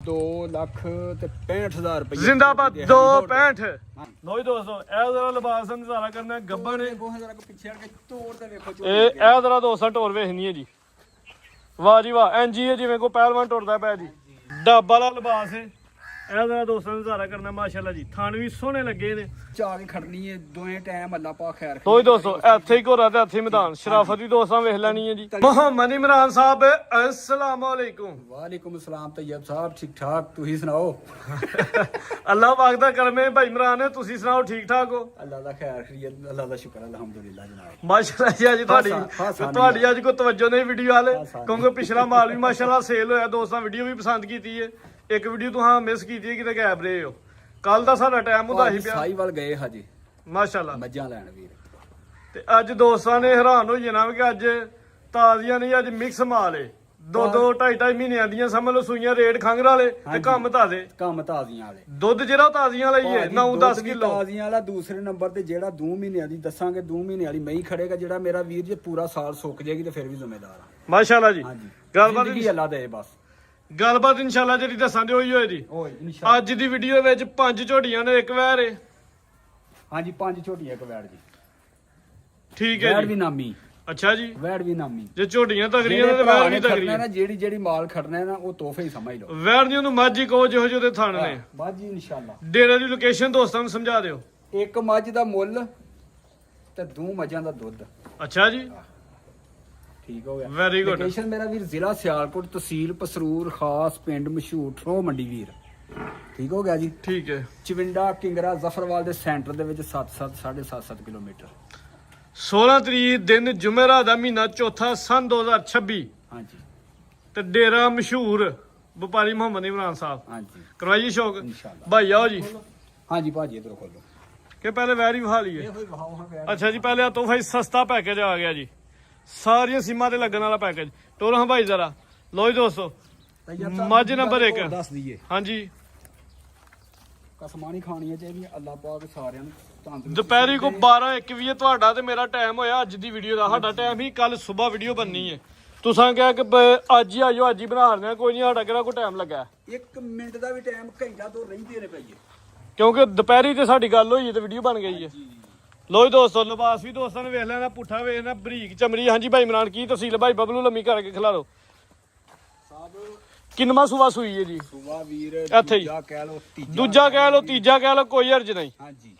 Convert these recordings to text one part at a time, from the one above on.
2,65,000 रुपये जिंदाबाद 265। लो जी दोस्तों ए जरा लिबास का नजारा करना गब्बा ने ਪਿੱਛੇ ਕੇ ਤੋੜ ਤੇ ਵੇਖੋ ਇਹ ਜਰਾ ਦੋਸਤਾਂ ਟੋਰ ਵੇਖਣੀ ਹੈ ਜੀ ਵਾਹ ਜੀ ਵਾਹ ਐਂਜੀ ਹੈ ਜਿਵੇਂ ਕੋ ਪਹਿਲਵਾਨ ਟੁਰਦਾ ਪਿਆ ਜੀ ਡੱਬ ਵਾਲਾ ਲਿਬਾਸ ਹੈ ਇਹ ਜਰਾ ਦੋਸਤਾਂ ਦਾ ਨਜ਼ਾਰਾ ਕਰਨਾ ਮਾਸ਼ਾਅੱਲਾ ਜੀ ਥਣ ਵੀ ਸੋਹਣੇ ਲੱਗੇ ਨੇ ਚਾ ਕੇ ਖੜਨੀ ਹੈ ਦੋਵੇਂ ਟਾਈਮ ਅੱਲਾ ਪਾ ਖੈਰ ਲੋ ਜੀ ਦੋਸਤੋ ਇੱਥੇ ਹੀ ਘੋਰਾ ਤੇ ਇੱਥੇ ਹੀ ਮੈਦਾਨ ਸ਼ਰਾਫਤ ਵੀ ਦੋਸਤਾਂ ਵੇਖ ਲੈਣੀ ਹੈ ਜੀ ਮੁਹੰਮਦ ਇਮਰਾਨ ਸਾਹਿਬ अस्सलाम वालेकुम। वालेकुम अस्सलाम तैयब साहब ठीक ठाक ਤੁਸੀਂ ਸੁਣਾਓ ਅੱਲਾਹ ਪਾਕ ਦਾ ਕਰਮ ਹੈ ਭਾਈ ਇਮਰਾਨ ਤੁਸੀਂ ਸੁਣਾਓ ਠੀਕ ਠਾਕ ਹੋ ਅੱਲਾ ਦਾ ਖੈਰ ਖਰੀਅਤ ਅੱਲਾ ਦਾ ਸ਼ੁਕਰ ਅਲਹਮਦੁਲਿਲਾ ਜਨਾਬ ਮਾਸ਼ਾਅੱਲਾ ਜੀ ਅੱਜ ਤੁਹਾਡੀ ਅੱਜ ਕੋਈ ਤਵੱਜੋ ਨਹੀਂ ਵੀਡੀਓ ਵਾਲੇ ਕਿਉਂਕਿ ਪਿਛਲਾ ਮਾਲ ਵੀ ਮਾਸ਼ਾਅੱਲਾ ਸੇਲ ਹੋਇਆ ਦੋਸਤਾਂ ਵੀਡੀਓ ਵੀ ਪਸੰਦ ਕੀਤੀ ਹੈ ਇੱਕ ਵੀਡੀਓ ਤੁਸੀਂ ਮਿਸ ਕੀਤੀ ਹੈ ਕਿਤੇ ਗਾਇਬ ਰਹੇ ਹੋ ਕੱਲ ਦਾ ਸਾਡਾ ਟਾਈਮ ਹੁੰਦਾ ਸੀ ਪਿਆ ਸਾਈਵਾਲ ਗਏ ਹਜੇ ਮਾਸ਼ਾਅੱਲਾ ਮੱਝਾਂ ਲੈਣ ਵੀਰ ਤੇ ਅੱਜ ਦੋਸਤਾਂ ਨੇ ਹੈਰਾਨ ਹੋ ਜਾਣਾ ਕਿ ਅੱਜ ਤਾਜ਼ੀਆਂ ਨਹੀਂ ਅੱਜ ਮਿਕਸ ਮਾਲ ਏ 2-2 ਮਹੀਨਿਆਂ ਦੀਆਂ ਸਮਝ ਲਓ ਸੂਈਆਂ ਰੇਟ ਖੰਗਰ ਵਾਲੇ ਤੇ ਕੰਮ ਤਾਜ਼ੇ ਕੰਮ ਤਾਜ਼ੀਆਂ ਵਾਲੇ ਦੁੱਧ ਜਿਹੜਾ ਤਾਜ਼ੀਆਂ ਲਈ ਹੈ 9-10 ਕਿਲੋ ਤਾਜ਼ੀਆਂ ਵਾਲਾ ਦੂਸਰੇ ਨੰਬਰ ਤੇ ਜਿਹੜਾ 2 ਮਹੀਨਿਆਂ ਦੀ ਦੱਸਾਂਗੇ 2 ਮਹੀਨੇ ਵਾਲੀ ਮਈ ਖੜੇਗਾ ਜਿਹੜਾ ਮੇਰਾ ਵੀਰ ਜੇ ਪੂਰਾ ਸਾਲ ਸੁੱਕ ਜਾਏਗੀ ਤੇ ਫਿਰ ਵੀ ਜ਼ਿੰਮੇਦਾਰ ਆ ਮਾਸ਼ਾਅੱਲਾ ਜੀ ਹਾਂਜੀ ਗੱਲਬਾਤ ਜ਼ਿੰਦਗੀ ਅੱਲਾ ਦੇ ਬਸ ਗੱਲਬਾਤ ਇਨਸ਼ਾਅੱਲਾ ਜਿਹੜੀ ਦੱਸਾਂਦੇ ਹੋਈ ਹੋਏ ਜੀ ਓਏ ਇਨਸ਼ਾਅੱਲਾ ਅੱਜ ਦੀ ਵੀਡੀਓ ਵਿੱਚ 5 ਝੋਟੀਆਂ ਨੇ ਇੱਕ ਵੈਰ ਏ ਹਾਂਜੀ 5 ਝੋਟੀਆਂ ਇੱਕ ਵੈੜ ਜੀ ਠੀਕ ਹੈ ਵੈੜ ਜੀ ਵੀ ਨਾਮੀ ਅੱਛਾ ਜੀ ਵੈੜ ਵੀ ਨਾਮੀ ਜੇ ਝੋਟੀਆਂ ਤਗੜੀਆਂ ਨੇ ਤੇ ਵੈਰ ਵੀ ਤਗੜੀ ਨਾ ਜਿਹੜੀ ਮਾਲ ਖੜਨਾ ਹੈ ਨਾ ਉਹ ਤੋਹਫੇ ਹੀ ਸਮਝ ਲਓ ਵੈਰ ਦੀ ਉਹਨੂੰ ਮੱਝ ਹੀ ਕਹੋ ਜਿਹੋ ਜਿਹੇ ਉਹਦੇ ਥਣ ਨੇ ਬਾਜੀ ਇਨਸ਼ਾਅੱਲਾ ਡੇਰੇ ਦੀ ਲੋਕੇਸ਼ਨ ਦੋਸਤਾਂ ਨੂੰ ਸਮਝਾ ਦਿਓ ਇੱਕ ਮੱਝ ਦਾ ਮੁੱਲ ਤੇ 2 ਮੱਝਾਂ ਦਾ ਦੁੱਧ ਅੱਛਾ ਜੀ ਠੀਕ ਹੋ ਗਿਆ ਵੈਰੀ ਗੁੱਡ ਲੋਕੇਸ਼ਨ ਮੇਰਾ ਵੀਰ ਜ਼ਿਲ੍ਹਾ ਸਿਆਲਕੋਟ ਤਹਿਸੀਲ ਪਸਰੂਰ ਖਾਸ ਪਿੰਡ ਮਸ਼ਹੂਰ ਠੋ ਮੰਡੀ ਵੀਰ ਠੀਕ ਹੋ ਗਿਆ ਜੀ ਠੀਕ ਹੈ ਚਵਿੰਡਾ ਕਿੰਗਰਾ ਜ਼ਫਰਵਾਲ ਦੇ ਸੈਂਟਰ ਦੇ ਵਿੱਚ 7.5 ਕਿਲੋਮੀਟਰ 16 ਤਰੀਕ ਦਿਨ ਜੁਮੇਰਾ ਦਾ ਮਹੀਨਾ ਚੌਥਾ ਸਨ 2026 ਹਾਂਜੀ ਤੇ ਡੇਰਾ ਮਸ਼ਹੂਰ ਵਪਾਰੀ ਮੁਹੰਮਦ ਇਮਰਾਨ ਸਾਹਿਬ ਹਾਂਜੀ ਕਰਵਾਈਏ ਸ਼ੌਕ ਇਨਸ਼ਾਅੱਲਾ ਭਾਈ ਆਓ ਜੀ ਹਾਂਜੀ ਭਾਜੀ ਇਧਰ ਖੋਲੋ ਕਿ ਪਹਿਲੇ ਵੈਰੀ ਵਿਖਾ ਲਈਏ ਇਹੋ ਹੀ ਵਹਾਓ ਹਾਂ ਵੈੜ ਅੱਛਾ ਜੀ ਪਹਿਲੇ ਆ ਤੋਹਫਾ ਹੀ ਸਸਤਾ ਪੈਕੇਜ ਆ ਗਿਆ ਜੀ ਸਾਰੀਆਂ ਸੀਮਾਂ ਤੇ ਲੱਗਣ ਵਾਲਾ ਪੈਕੇਜ ਟੋਲੋ ਹਾਂ ਭਾਈ ਜ਼ਰਾ ਲੋ ਜੀ ਦੋਸਤੋ ਮੱਝ ਨੰਬਰ 1 ਦੱਸ ਦਈਏ ਹਾਂਜੀ ਕਸਮਾਨੀ ਖਾਣੀਆਂ ਚਾਹੀਦੀਆਂ ਅੱਲਾਹ ਪਾਕ ਸਾਰਿਆਂ ਨੂੰ ਤੰਦਰੁਸਤ ਦੁਪਹਿਰੀ ਕੋ 12-1 ਵਜੇ ਤੁਹਾਡਾ ਤੇ ਮੇਰਾ ਟਾਈਮ ਹੋਇਆ ਅੱਜ ਦੀ ਵੀਡੀਓ ਦਾ ਸਾਡਾ ਟਾਈਮ ਹੀ ਕੱਲ ਸਵੇਰ ਵੀਡੀਓ ਬਣਨੀ ਹੈ ਤੁਸੀਂ ਕਿਹਾ ਕਿ ਅੱਜ ਹੀ ਆਜੋ ਅੱਜ ਹੀ ਬਣਾ ਲੈਣਾ ਕੋਈ ਨਹੀਂ ਸਾਡਾ ਕਿਹੜਾ ਕੋਈ ਟਾਈਮ ਲੱਗਾ 1 ਮਿੰਟ ਦਾ ਵੀ ਟਾਈਮ ਘੰਟਾ ਤੋਂ ਰਹਿੰਦੇ ਨੇ ਪਈਏ ਕਿਉਂਕਿ ਦੁਪਹਿਰੀ ਤੇ ਸਾਡੀ ਗੱਲ ਹੋਈ ਤੇ ਵੀਡੀਓ ਬਣ ਗਈ ਹੈ ਲੋ ਜੀ ਦੋਸਤੋ ਲਿਬਾਸ ਵੀ ਦੋਸਤਾਂ ਨੇ ਵੇਖ ਲੈਣਾ ਪੁੱਠਾ ਵੇਖਣਾ ਬਰੀਕ ਚਮੜੀ ਹਾਂਜੀ ਭਾਈ ਇਮਰਾਨ ਕੀ ਤਹਿਸੀਲ ਭਾਈ ਬਬਲੂ ਲੰਮੀ ਕਰਕੇ ਖਿਲਾ ਲਓ ਕਿੰਨਵਾਂ ਸੂਆ ਸੂਈ ਹੈ ਜੀ ਸੁਬਾ ਵੀਰ ਇੱਥੇ ਹੀ। ਦੂਜਾ ਕਹਿ ਲੋ ਦੂਜਾ ਕਹਿ ਲਓ ਤੀਜਾ ਕਹਿ ਲਓ ਕੋਈ ਹਰਜ ਨਹੀਂ ਹਾਂਜੀ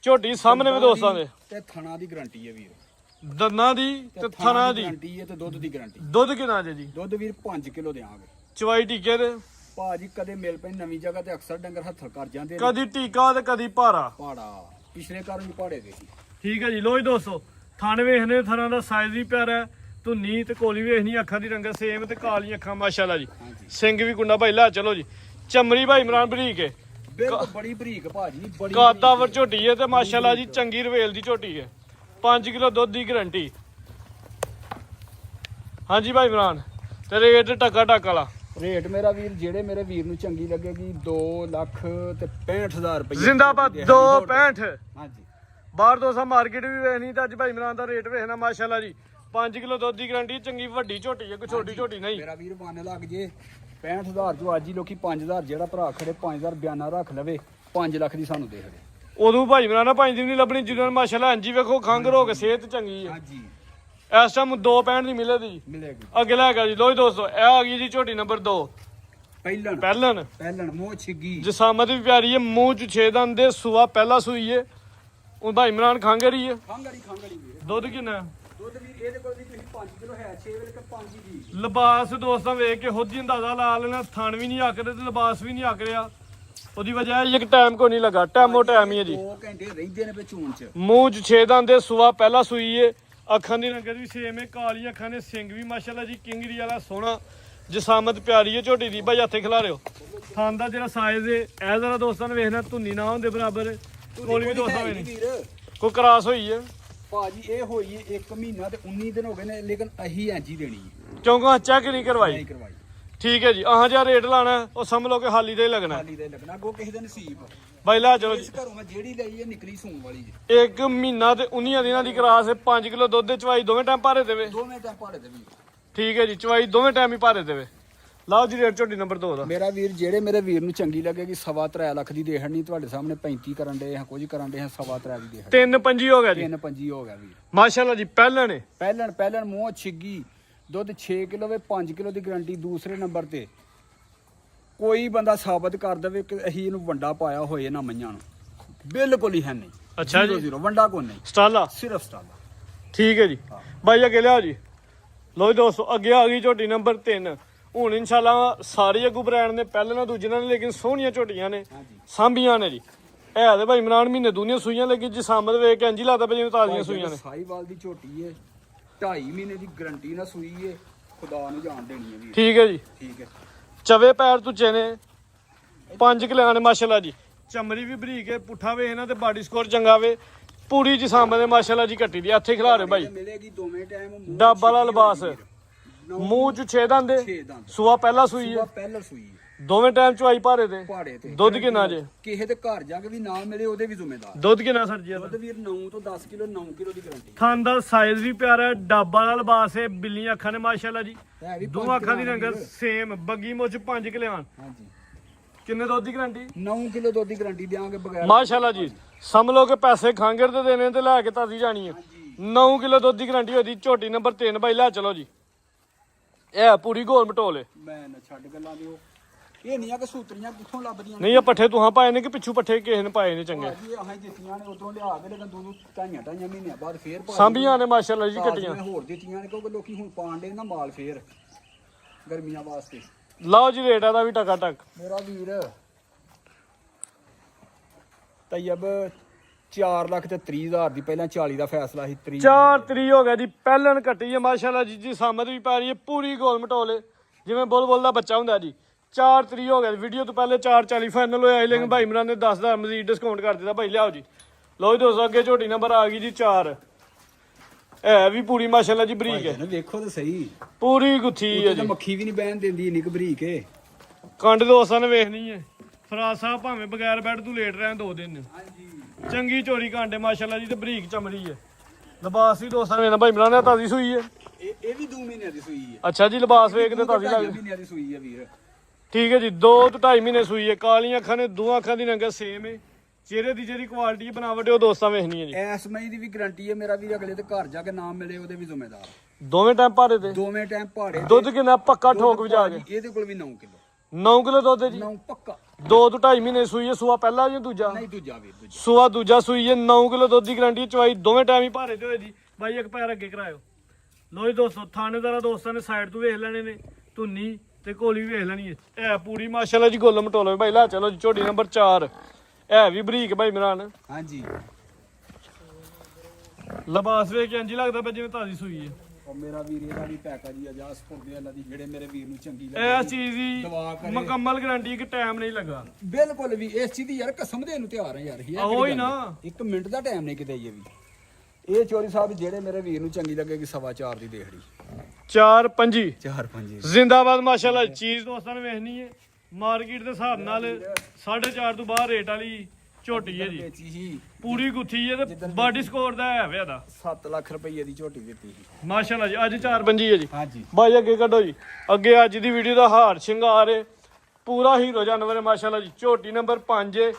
ਝੋਟੀ ਸਾਹਮਣੇ ਵੀ ਦੋਸਤਾਂ ਦੇ ਤੇ ਥਣਾ ਦੀ ਗਾਰੰਟੀ ਹੈ ਵੀਰ ਦੰਨਾਂ ਦੀ ਤੇ ਥਣਾ ਦੀ ਗਾਰੰਟੀ ਹੈ ਤੇ ਦੁੱਧ ਦੀ ਗਾਰੰਟੀ ਦੁੱਧ ਕਿੰਨਾ ਜੇ ਜੀ ਦੁੱਧ ਵੀਰ 5 ਕਿਲੋ ਦੇਵਾਂਗੇ ਚਵਾਈ ਟੀਕੇ ਦੇ ਭਾਜੀ ਕਦੇ ਮਿਲ ਪਈ ਨਵੀਂ ਜਗ੍ਹਾ ਤੇ ਅਕਸਰ ਡੰਗਰ ਹੱਥਲ ਕਰ ਜਾਂਦੇ ਨੇ ਕਦੀ ਟੀਕਾ ਤੇ ਕਦੀ ਭਾਰਾ ਪਾੜਾ ਪਿਛਲੇ ਘਰ ਵੀ ਪਾੜੇ ਦੇ ਸੀ ਠੀਕ ਹੈ ਜੀ ਲੋ ਜੀ ਦੋਸਤੋ ਥਣ ਵੇਖਨੇ ਥਣਾਂ ਦਾ ਸਾਈਜ਼ ਵੀ ਪਿਆਰਾ ਹੈ ਧੁੰਨੀ ਤੇ ਕੋਲੀ ਵੇਖਣੀ ਅੱਖਾਂ ਦੀ ਰੰਗਤ ਸੇਮ ਤੇ ਕਾਲੀਆਂ ਅੱਖਾਂ ਮਾਸ਼ਾਅੱਲਾ ਜੀ ਹਾਂਜੀ ਸਿੰਘ ਵੀ ਕੁੰਡਾ ਭਾਈ ਲਾ ਚਲੋ ਜੀ ਚਮੜੀ ਭਾਈ ਇਮਰਾਨ ਬਰੀਕ ਹੈ ਬਿਲਕੁਲ ਬੜੀ ਬਰੀਕ ਭਾਜੀ ਬੜੀ ਕਾਤਾਵਰ ਝੋਟੀ ਹੈ ਤੇ ਮਾਸ਼ਾਅੱਲਾ ਜੀ ਚੰਗੀ ਰਵੇਲ ਦੀ ਝੋਟੀ ਹੈ 5 ਕਿਲੋ ਦੁੱਧ ਦੀ ਗਾਰੰਟੀ ਹਾਂਜੀ ਭਾਈ ਇਮਰਾਨ ਤੇ ਰੇਟ ਟਕਾ ਵਾਲਾ ਰੇਟ ਮੇਰਾ ਵੀਰ ਜਿਹੜੇ ਮੇਰੇ ਵੀਰ ਨੂੰ ਚੰਗੀ ਲੱਗੇਗੀ 2,65,000 ਰੁਪਏ ਜ਼ਿੰਦਾਬਾਦ 265। ਹਾਂਜੀ ਬਾਹਰ ਦੋਸਾ ਮਾਰਕੀਟ ਵੀ ਵੇਖਣੀ ਤਾਂ ਅੱਜ ਭਾਈ ਇਮਰਾਨ ਦਾ ਰੇਟ ਵੇਖਣਾ ਮਾਸ਼ਾਅੱਲਾ ਜੀ 5 ਕਿਲੋ ਦੁੱਧ ਦੀ ਗਾਰੰਟੀ ਚੰਗੀ ਵੱਡੀ ਝੋਟੀ ਹੈ ਕੋਈ ਛੋਟੀ ਝੋਟੀ ਨਹੀਂ ਮੇਰਾ ਵੀਰ ਬੰਨ ਲੱਗ ਜੇ 65,000 ਚੋਂ ਅੱਜ ਹੀ ਲੋਕੀ 5,000 ਜਿਹੜਾ ਭਰਾ ਖੜੇ 5,000 ਬਿਆਨਾ ਰੱਖ ਲਵੇ 5 ਲੱਖ ਦੀ ਸਾਨੂੰ ਦੇ ਦੇ ਉਦੋਂ ਭਾਈ ਇਮਰਾਨ 5 ਦੀ ਨਹੀਂ ਲੱਭਣੀ ਜਦੋਂ ਮਾਸ਼ਾਅੱਲਾ ਇੰਜੀ ਵੇਖੋ ਖੰਗ ਰੋ ਕੇ ਸਿਹਤ ਚੰਗੀ ਹੈ ਹਾਂਜੀ ਇਸ ਟਾਈਮ 265 ਦੀ ਮਿਲੇਗੀ ਮਿਲੇਗੀ ਅੱਗੇ ਲੈ ਗਿਆ ਜੀ ਲੋ ਜੀ ਦੋਸਤੋ ਇਹ ਆ ਗਈ ਜੀ ਝੋਟੀ ਨੰਬਰ 2 ਪਹਿਲਣ ਮੋਹ ਛਿੱਗੀ ਜਸਾਮਤ ਵੀ ਪਿਆਰੀ ਹੈ ਮੂੰਹ ਚ 6 ਦੰਦ ਦੇ ਸੂਆ ਪਹਿਲਾ ਸੂਈ ਹੈ ਉਹ ਭਾਈ ਇਮਰਾਨ ਖੰਗਰੀ ਹੈ ਖਾਂਗੜੀ ਵੀਰ ਦੁੱਧ ਕਿੰਨਾ ਦੁੱਧ ਵੀਰ ਇਹਦੇ ਕੋਲ ਵੀ ਤੁਸੀਂ 5 ਕਿਲੋ ਹੈ 6 ਵੇਲੇ ਕਿ 5 ਦੀ ਲਿਬਾਸ ਦੋਸਤਾਂ ਵੇਖ ਕੇ ਖੁਦ ਹੀ ਅੰਦਾਜ਼ਾ ਲਾ ਲੈਣਾ ਥਣ ਵੀ ਨਹੀਂ ਆਕਰੇ ਤੇ ਲਿਬਾਸ ਵੀ ਨਹੀਂ ਆਕ ਰਿਹਾ ਉਹਦੀ ਵਜ੍ਹਾ ਇਹ ਇੱਕ ਟਾਈਮ ਕੋ ਨਹੀਂ ਲੱਗਾ ਟਾਈਮੋ ਟਾਈਮ ਹੀ ਹੈ ਜੀ 2 ਘੰਟੇ ਰਹਿੰਦੇ ਨੇ ਚੂਨ ਚ ਮੂੰਹ ਚ 6 ਦੰਦ ਦੇ ਸੂਆ ਪਹਿਲਾ ਸੂਈ ਹੈ ਅੱਖਾਂ ਦੀ ਰੰਗਤ ਵੀ ਸੇਮ ਹੈ ਕਾਲੀ ਅੱਖਾਂ ਨੇ ਸਿੰਘ ਵੀ ਮਾਸ਼ਾਅੱਲਾ ਜੀ ਕਿੰਗਰੀ ਵਾਲਾ ਸੋਹਣਾ ਜਸਾਮਤ ਪਿਆਰੀ ਹੈ ਝੋਟੀ ਦੀ ਭਾਈ ਹੱਥੇ ਖਿਲਾ ਰਿਓ ਥਣ ਦਾ ਜਿਹੜਾ ਸਾਈਜ਼ ਹੈ ਇਹ ਜ਼ਰਾ ਦੋਸਤਾਂ ਨੇ ਵੇਖਣਾ ਧੁੰਨੀ ਨਾ ਹੁੰਦੇ ਬਰਾਬਰ ਕੋਲ ਵੀ ਦੋਸਤਾਂ ਵੇ ਨਹੀਂ ਕੋਈ ਕਰਾਸ ਹੋਈ ਹੈ ਭਾਜੀ ਇਹ ਹੋਈ 1 ਮਹੀਨਾ ਤੇ 19 ਦਿਨ ਹੋ ਗਏ ਨੇ ਲੇਕਿਨ ਅਹੀ ਐਂਜੀ ਦੇਣੀ ਹੈ ਕਿਉਂਕਿ ਚੈੱਕ ਨਹੀਂ ਕਰਵਾਈ ਨਹੀਂ ਕਰਵਾਈ ਠੀਕ ਹੈ ਜੀ ਆਹ ਜਿਹਾ ਰੇਟ ਲਾਣਾ ਉਹ ਸਮਝ ਲਓ ਕਿ ਹਾਲੀ ਦਾ ਹੀ ਲੱਗਣਾ ਖਾਲੀ ਦੇ ਲੱਗਣਾ ਅੱਗੋਂ ਕਿਸੇ ਦੇ ਨਸੀਬ ਬਾਈ ਲਾ ਚਲੋ ਜੀ ਇਸ ਘਰੋਂ ਮੈਂ ਜਿਹੜੀ ਲਈ ਹੈ ਨਿਕਲੀ ਸੂਣ ਵਾਲੀ ਜੀ 1 ਮਹੀਨਾ ਤੇ 19 ਦਿਨਾਂ ਦੀ ਕਰਾਸ ਹੈ 5 ਕਿਲੋ ਦੁੱਧ ਦੇ ਚਵਾਈ ਦੋਵੇਂ ਟਾਈਮ ਭਾਰੇ ਦੇਵੇ ਦੋਵੇਂ ਤਾਂ ਪਾੜੇ ਦੇ ਵੀ ਠੀਕ ਹੈ ਜੀ ਚਵਾਈ ਦੋਵੇਂ ਟਾਈਮ ਹੀ ਭਾਰੇ ਦੇਵੇ ਲਓ ਜੀ ਰੇਟ ਝੋਟੀ ਨੰਬਰ 2 ਦਾ ਮੇਰਾ ਵੀਰ ਜਿਹੜੇ ਮੇਰੇ ਵੀਰ ਨੂੰ ਚੰਗੀ ਲੱਗੇਗੀ 3.25 ਲੱਖ ਦੀ ਦੇਹਣੀ ਤੁਹਾਡੇ ਸਾਹਮਣੇ 35 ਕਰਨ ਦੇ ਹਾਂ ਕੁਝ ਕਰਨ ਦੇ ਹਾਂ 3.25 ਦੀ ਦੇਹਣੀ 3.25 ਹੋ ਗਿਆ ਜੀ 3.25 ਹੋ ਗਿਆ ਵੀਰ ਮਾਸ਼ਾਅੱਲਾ ਜੀ ਪਹਿਲਾਂ ਨੇ ਪਹਿਲਣ ਮੂੰਹ ਛਿੱਗੀ ਦੁੱਧ 6 ਕਿਲੋ ਵੇ 5 ਕਿਲੋ ਦੀ ਗਰੰਟੀ ਦੂਸਰੇ ਨੰਬਰ ਤੇ ਕੋਈ ਬੰਦਾ ਸਾਬਤ ਕਰ ਦੇਵੇ ਕਿ ਅਸੀਂ ਇਹਨੂੰ ਵੰਡਾ ਪਾਇਆ ਹੋਏ ਨਾ ਮਈਆਂ ਨੂੰ ਬਿਲਕੁਲ ਹੀ ਹੈ ਨਹੀਂ ਅੱਛਾ ਜੀ 0 ਵੰਡਾ ਕੋ ਨਹੀਂ ਸਟਾਲਾ ਸਿਰਫ ਸਟਾਲਾ ਠੀਕ ਹੈ ਜੀ ਬਾਈ ਅੱਗੇ ਲਿਆਓ ਜੀ ਲੋ ਜੀ ਦੋਸਤੋ ਅੱਗੇ ਆ ਗਈ ਝੋਟੀ ਨੰਬਰ 3 ਹੁਣ ਇਨਸ਼ਾਅੱਲਾ ਸਾਰੇ ਅੱਗੂ ਬ੍ਰਾਂਡ ਨੇ ਪਹਿਲਾਂ ਨਾ ਦੂਜੇ ਨਾਲ ਲੇਕਿਨ ਸੋਹਣੀਆਂ ਝੋਟੀਆਂ ਨੇ ਸਾਂਭੀਆਂ ਨੇ ਜੀ ਇਹ ਤੇ ਭਾਈ ਇਮਰਾਨ ਮਹੀਨੇ ਦੂਨੀਆਂ ਸੂਈਆਂ ਲੱਗੀ ਜੀ ਸਾਹਮਣੇ ਵੇਖ ਕੇ ਇੰਜ ਲੱਗਦਾ ਪਈ ਜਿਵੇਂ ਤਾਜ਼ੀਆਂ ਸੂਈਆਂ ਨੇ ਸਾਈਵਾਲ ਦੀ ਝੋਟੀ ਹੈ 2.5 ਮਹੀਨੇ ਦੀ ਗਰੰਟੀ ਨਾਲ ਸੂਈ ਹੈ ਖੁਦਾ ਨੂੰ ਜਾਣ ਦੇਣੀ ਹੈ ਵੀਰ ਠੀਕ ਹੈ ਜੀ ਠੀਕ ਹੈ ਚਵੇ ਪੈਰ ਤੁੱਚੇ ਨੇ 5 ਕਿਲਿਆਂ ਨੇ ਮਾਸ਼ਾਅੱਲਾ ਜੀ ਚਮੜੀ ਵੀ ਬਰੀਕ ਹੈ ਪੁੱਠਾ ਵੇ ਇਹਨਾਂ ਤੇ ਬਾਡੀ ਸਕੋਰ ਚੰਗਾ ਵੇ ਪੂਰੀ ਜੀ ਸਾਹਮਣੇ ਮਾਸ਼ਾਅੱਲਾ ਜੀ ਕੱਟੀ ਦੀ ਇੱਥੇ ਖਿਲਾ ਰਹੇ ਭਾਈ ਮਿਲੇਗੀ ਦੋਵੇਂ ਟਾਈਮ ਡੱਬ ਵਾਲਾ ਲਿਬਾਸ ਮੂੰਹ ਚ 6 ਦੰਦ ਸੂਆ ਪਹਿਲਾ ਸੂਈ ਹੈ ਪਹਿਲਾਂ ਸੂਈ ਦੋਵੇਂ ਟਾਈਮ ਚੁਆਈ ਭਾਰੇ ਤੇ ਪਹਾੜੇ ਤੇ ਦੁੱਧ ਕਿੰਨਾ ਜੇ ਕਿਸੇ ਦੇ ਘਰ ਜਾ ਕੇ ਵੀ ਨਾ ਮਿਲੇ ਉਹਦੇ ਵੀ ਜ਼ਿੰਮੇਦਾਰ ਦੁੱਧ ਕਿੰਨਾ ਸਰ ਜੀ ਦੁੱਧ ਵੀਰ 9 ਤੋਂ 10 ਕਿਲੋ 9 ਕਿਲੋ ਦੀ ਗਰੰਟੀ ਥਾਂ ਦਾ ਸਾਈਜ਼ ਵੀ ਪਿਆਰਾ ਹੈ ਡੱਬ ਵਾਲਾ ਲਿਬਾਸ ਹੈ ਬਿੱਲੀਆਂ ਅੱਖਾਂ ਨੇ ਮਾਸ਼ਾਅੱਲਾ ਜੀ ਹੈ ਵੀ ਦੋ ਅੱਖਾਂ ਦੀ ਰੰਗਤ ਸੇਮ ਬੱਗੀ ਮੁੱਛ 5 ਕਿਲਿਆਂ ਹਾਂਜੀ ਕਿੰਨੇ ਦੁੱਧ ਦੀ ਗਰੰਟੀ 9 ਕਿਲੋ ਦੁੱਧ ਦੀ ਗਰੰਟੀ ਦੇਵਾਂਗੇ ਬਗੈਰ ਮਾਸ਼ਾਅੱਲਾ ਜੀ ਸਮਝ ਲਓ ਕਿ ਪੈਸੇ ਖਾਂਗਰ ਤੇ ਦੇਣੇ ਤੇ ਲੈ ਕੇ ਤਾਜ਼ੀ ਜਾਣੀ ਹੈ 9 ਕਿਲੋ ਦੁੱਧ ਦੀ ਗਰੰਟੀ ਹੋਦੀ ਝੋਟੀ ਨੰਬਰ 3 ਭਾਈ ਲੈ ਚਲੋ ਜੀ ਇਹ ਪੂਰੀ ਗੋਲ ਮਟੋਲੇ ਮੈਂ ਨਾ ਛੱਡ ਗੱਲਾਂ ਦਿਓ ਇਹ ਨਹੀਂ ਆ ਕਿ ਸੂਤਰੀਆਂ ਕਿੱਥੋਂ ਲੱਭਦੀਆਂ ਨਹੀਂ ਇਹ ਪੱਠੇ ਤੁਹਾਂ ਪਾਏ ਨੇ ਕਿ ਪਿੱਛੂ ਪੱਠੇ ਕਿਸੇ ਨੇ ਪਾਏ ਨੇ ਚੰਗੇ ਜੀ ਆਹਾਂ ਦਿੱਤੀਆਂ ਨੇ ਉਧਰੋਂ ਲਿਆ ਕੇ ਲੇਕਿਨ ਦੂਦੂ ਢਾਈਆਂ ਮਹੀਨਿਆਂ ਬਾਅਦ ਫੇਰ ਪਾ ਸਾਂਭੀਆਂ ਨੇ ਮਾਸ਼ਾਅੱਲਾ ਜੀ ਕੱਟੀਆਂ ਹੋਰ ਦਿੱਤੀਆਂ ਨੇ ਕਿਉਂਕਿ ਲੋਕੀ ਹੁਣ ਪਾਣ ਦੇ ਨਾ ਮਾਲ ਫੇਰ ਗਰਮੀਆਂ ਵਾਸਤੇ ਲਓ ਜੀ ਰੇਟ ਦਾ ਵੀ ਟਕਾ ਟਕ ਮੇਰਾ ਵੀਰ ਤੈਯਬ 4 ਲੱਖ ਤੇ 30 ਹਜ਼ਾਰ ਦੀ ਪਹਿਲਾਂ 40 ਦਾ ਫੈਸਲਾ ਸੀ 30 4 3 ਹੋ ਗਿਆ ਜੀ ਪਹਿਲਣ ਕੱਟੀ ਹੈ ਮਾਸ਼ਾਅੱਲਾ ਜੀ ਸਾਮਦ ਵੀ ਪਾ ਰਹੀ ਹੈ ਪੂਰੀ ਗੋਲ ਮਟੋਲੇ ਜਿਵੇਂ ਬੁੱਲ ਦਾ ਬੱਚਾ ਹੁੰਦਾ ਜੀ 4 3 ਹੋ ਗਿਆ ਵੀਡੀਓ ਤੋਂ ਪਹਿਲੇ 440 ਫਾਈਨਲ ਹੋਇਆ ਸੀ ਲੇਕਿਨ ਭਾਈ ਇਮਰਾਨ ਨੇ 10,000 ਮਜ਼ੀਦ ਡਿਸਕਾਊਂਟ ਕਰ ਦਿੱਤਾ ਭਾਈ ਲਿਆਓ ਜੀ ਲਓ ਜੀ ਦੋਸਤੋ ਅੱਗੇ ਝੋਟੀ ਨੰਬਰ ਆ ਗਈ ਜੀ 4 ਇਹ ਵੀ ਪੂਰੀ ਮਾਸ਼ਾਅੱਲਾ ਜੀ ਬਰੀਕ ਹੈ ਵੇਖੋ ਤਾਂ ਸਹੀ ਪੂਰੀ ਗੁੱਥੀ ਹੈ ਜੀ ਮੱਖੀ ਵੀ ਨਹੀਂ ਬਹਿਣ ਦਿੰਦੀ ਇੰਨੀ ਕੁ ਬਰੀਕ ਏ ਕੰਡ ਦੋਸਤਾਂ ਨੇ ਵੇਖਣੀ ਹੈ ਫਰਾਜ਼ ਸਾਹਿਬ ਭਾਵੇਂ ਬਗੈਰ ਬੈੱਡ ਤੋਂ ਲੇਟ ਰਹਿਣ 2 ਦਿਨ ਹਾਂਜੀ ਚੰਗੀ ਚੋਰੀ ਕਾਂਡੇ ਮਾਸ਼ਾਅੱਲਾ ਜੀ ਤੇ ਬਰੀਕ ਚਮੜੀ ਹੈ ਲਿਬਾਸ ਵੀ ਦੋਸਤਾਂ ਨੇ ਭਾਈ ਇਮਰਾਨ ਨੇ ਤਾਜ਼ੀ ਸੂਈ ਹੈ ਇਹ ਵੀ 2 ਮਹੀਨਿਆਂ ਦੀ ਸੂਈ ਹੈ ਅੱਛਾ ਜੀ ਲਿਬਾਸ ਵੇਖਦੇ ਤਾਜ਼ੀ ਲੱਗਦੀ 2 ਮਹੀਨਿਆਂ ਦੀ ਸੂਈ ਹੈ ਵੀਰ ਠੀਕ ਹੈ ਜੀ 2 ਤੋਂ 2.5 ਮਹੀਨੇ ਸੂਈ ਹੈ ਕਾਲੀਆਂ ਅੱਖਾਂ ਨੇ ਦੋਹਾਂ ਅੱਖਾਂ ਦੀ ਰੰਗਤ ਸੇਮ ਹੈ ਚਿਹਰੇ ਦੀ ਜਿਹੜੀ ਕੁਆਲਿਟੀ ਬਣਾਵਟ ਹੈ ਉਹ ਦੋਸਤਾਂ ਵੇਖਣੀ ਹੈ ਜੀ ਐਸ ਮਈ ਦੀ ਵੀ ਗਾਰੰਟੀ ਹੈ ਮੇਰਾ ਵੀਰ ਅਗਲੇ ਦੇ ਘਰ ਜਾ ਕੇ ਨਾਮ ਮਿਲੇ ਉਹਦੇ ਵੀ ਜ਼ਿੰਮੇਦਾਰ ਦੋਵੇਂ ਟਾਈਮ ਭਾਰੇ ਤੇ ਦੋਵੇਂ ਟਾਈਮ ਪਹਾੜੇ ਦੁੱਧ ਕਿੰਨਾ ਪੱਕਾ ਠੋਕ ਵਜਾ ਕੇ ਇਹਦੇ ਕੋਲ ਵੀ 9 ਕਿਲੋ 9 ਕਿਲੋ ਦੁੱਧ ਹੈ ਜੀ 9 ਪੱਕਾ 2 ਤੋਂ 2.5 ਮਹੀਨੇ ਸੂਈ ਹੈ ਸੂਆ ਪਹਿਲਾ ਜਾਂ ਦੂਜਾ ਨਹੀਂ ਦੂਜਾ ਵੀਰ ਦੂਜਾ ਸੂਆ ਦੂਜਾ ਸੂਈ ਹੈ 9 ਕਿਲੋ ਦੁੱਧ ਦੀ ਗਾਰੰਟੀ ਚਵਾਈ ਦੋਵੇਂ ਟਾਈਮ ਹੀ ਭਾਰੇ ਤੇ ਹੋਏ ਜੀ ਬਾਈ ਇੱਕ ਪੈਰ ਅੱਗੇ ਕਰਾਇਓ ਲੋ ਜੀ ਦੋਸਤੋ ਥਾਣੇਦਾਰਾਂ ਦੋਸਤਾਂ ਨੇ ਸਾਈਡ ਤੋਂ ਵੇਖ ਲੈਣੇ ਨੇ ਧੁੰਨੀ ਤੇ ਕੋਲੀ ਵੀ ਵੇਖ ਲੈਣੀ ਹੈ ਇਹ ਪੂਰੀ ਮਾਸ਼ਾਅੱਲਾ ਜੀ ਗੋਲ ਮਟੋਲੇ ਭਾਈ ਲਾ ਚਲੋ ਜੀ ਝੋਟੀ ਨੰਬਰ 4 ਇਹ ਵੀ ਬਰੀਕ ਭਾਈ ਇਮਰਾਨ ਹਾਂਜੀ ਲਿਬਾਸ ਵੇਖ ਕੇ ਇੰਜ ਲੱਗਦਾ ਪਿਆ ਜਿਵੇਂ ਤਾਜ਼ੀ ਸੂਈ ਹੈ ਉਹ ਮੇਰਾ ਵੀਰ ਇਹਦਾ ਵੀ ਪੈਕਾ ਜੀ ਅਜਾਸ ਪੁਰਦੇ ਅੱਲਾ ਦੀ ਜਿਹੜੇ ਮੇਰੇ ਵੀਰ ਨੂੰ ਚੰਗੀ ਇਹ ਚੀਜ਼ ਦੀ ਦਵਾ ਕਰੇ। ਮੁਕੰਮਲ ਗਾਰੰਟੀ ਕਿ ਟਾਈਮ ਨਹੀਂ ਲੱਗਾ ਬਿਲਕੁਲ ਵੀ ਇਸ ਚੀਜ਼ ਦੀ ਯਾਰ ਕਸਮ ਦੇ ਨੂੰ ਤਿਆਰ ਹੈ ਯਾਰ ਇਹ ਆਹੋ ਹੀ ਨਾ 1 ਮਿੰਟ ਦਾ ਟਾਈਮ ਨਹੀਂ ਕਿਤੇ ਇਹ ਵੀ ਇਹ ਚੋਰੀ ਸਾਹਿਬ ਜਿਹੜੇ ਮੇਰੇ ਵੀਰ ਨੂੰ ਚੰਗੀ ਲੱਗੇਗੀ 4.25 ਦੀ ਦੇਹੜੀ 4 5 4-5 ਜ਼ਿੰਦਾਬਾਦ ਮਾਸ਼ਾਅੱਲਾ ਚੀਜ਼ ਦੋਸਤਾਂ ਨੇ ਵੇਖਣੀ ਹੈ ਮਾਰਕੀਟ ਦੇ ਹਿਸਾਬ ਨਾਲ 4.5 ਤੋਂ ਬਾਹਰ ਰੇਟ ਵਾਲੀ ਝੋਟੀ ਹੈ ਜੀ ਵੇਚੀ ਸੀ ਪੂਰੀ ਗੁੱਥੀ ਹੈ ਤੇ ਬਾਡੀ ਸਕੋਰ ਦਾ ਹੈ ਵੇ ਇਹਦਾ 7 ਲੱਖ ਰੁਪਏ ਦੀ ਝੋਟੀ ਦਿੱਤੀ ਸੀ ਮਾਸ਼ਾਅੱਲਾ ਜੀ ਅੱਜ 4 ਪੰਜੀ ਹੈ ਜੀ ਹਾਂਜੀ ਬਾਈ ਅੱਗੇ ਕੱਢੋ ਜੀ ਅੱਗੇ ਅੱਜ ਦੀ ਵੀਡੀਓ ਦਾ ਹਾਰ ਸ਼ਿੰਗਾਰ ਹੈ ਪੂਰਾ ਹੀਰੋ ਜਾਨਵਰ ਹੈ ਮਾਸ਼ਾਅੱਲਾ ਜੀ ਝੋਟੀ ਨੰਬਰ 5 ਹੈ